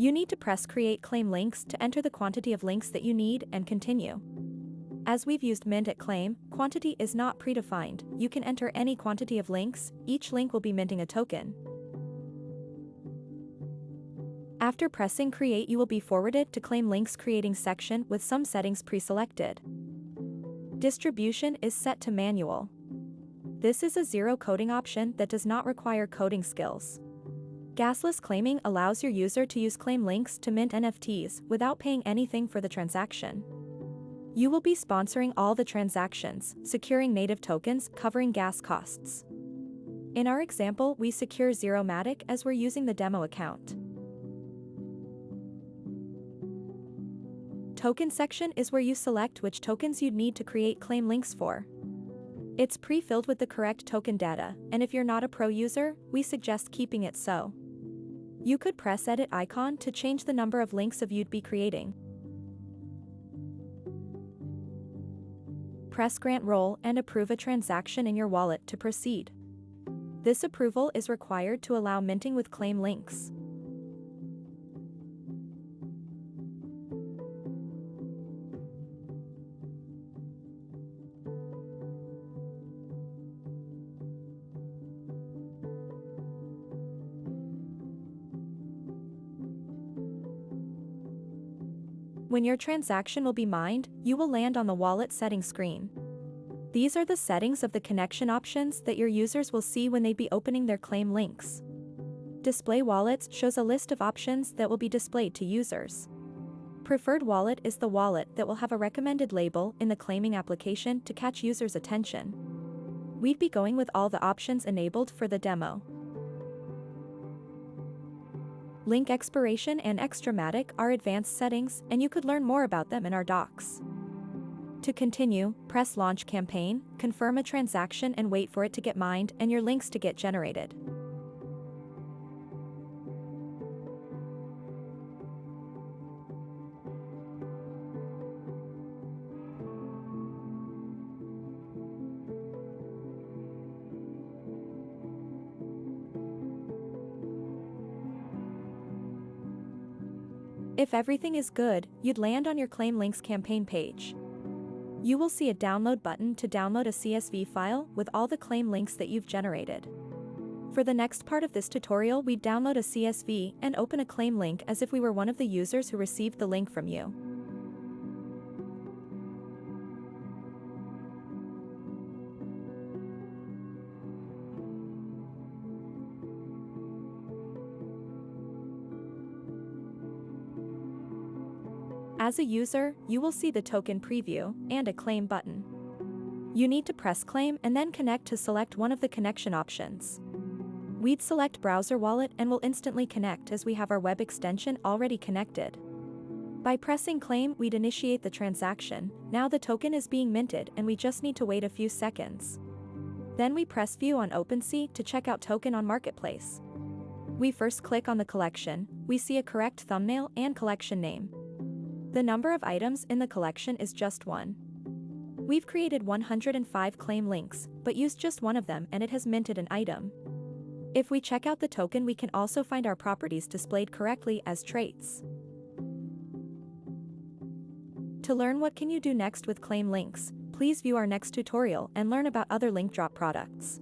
You need to press Create Claim Links to enter the quantity of links that you need and continue. As we've used mint at claim, quantity is not predefined. You can enter any quantity of links, each link will be minting a token. After pressing Create, you will be forwarded to Claim Links Creating section with some settings pre-selected. Distribution is set to manual. This is a zero coding option that does not require coding skills. Gasless claiming allows your user to use claim links to mint NFTs without paying anything for the transaction. You will be sponsoring all the transactions, securing native tokens, covering gas costs. In our example, we secure Zero Matic as we're using the demo account. Token section is where you select which tokens you'd need to create claim links for. It's pre-filled with the correct token data, and if you're not a pro user, we suggest keeping it so. You could press Edit icon to change the number of links you'd be creating. Press Grant Role and approve a transaction in your wallet to proceed. This approval is required to allow minting with claim links. When your transaction will be mined, you will land on the wallet settings screen. These are the settings of the connection options that your users will see when they'd be opening their claim links. Display Wallets shows a list of options that will be displayed to users. Preferred Wallet is the wallet that will have a recommended label in the claiming application to catch users' attention. We'd be going with all the options enabled for the demo. Link expiration and extramatic are advanced settings, and you could learn more about them in our docs. To continue, press Launch Campaign, confirm a transaction and wait for it to get mined and your links to get generated. If everything is good, you'd land on your Claim Links campaign page. You will see a download button to download a CSV file with all the claim links that you've generated. For the next part of this tutorial, we'd download a CSV and open a claim link as if we were one of the users who received the link from you. As a user, you will see the token preview and a claim button. You need to press claim and then connect to select one of the connection options. We'd select browser wallet and will instantly connect as we have our web extension already connected. By pressing claim, we'd initiate the transaction. Now the token is being minted and we just need to wait a few seconds. Then we press view on OpenSea to check out token on Marketplace. We first click on the collection. We see a correct thumbnail and collection name. The number of items in the collection is just one. We've created 105 claim links, but used just one of them and it has minted an item. If we check out the token, we can also find our properties displayed correctly as traits. To learn what can you do next with claim links, please view our next tutorial and learn about other Linkdrop products.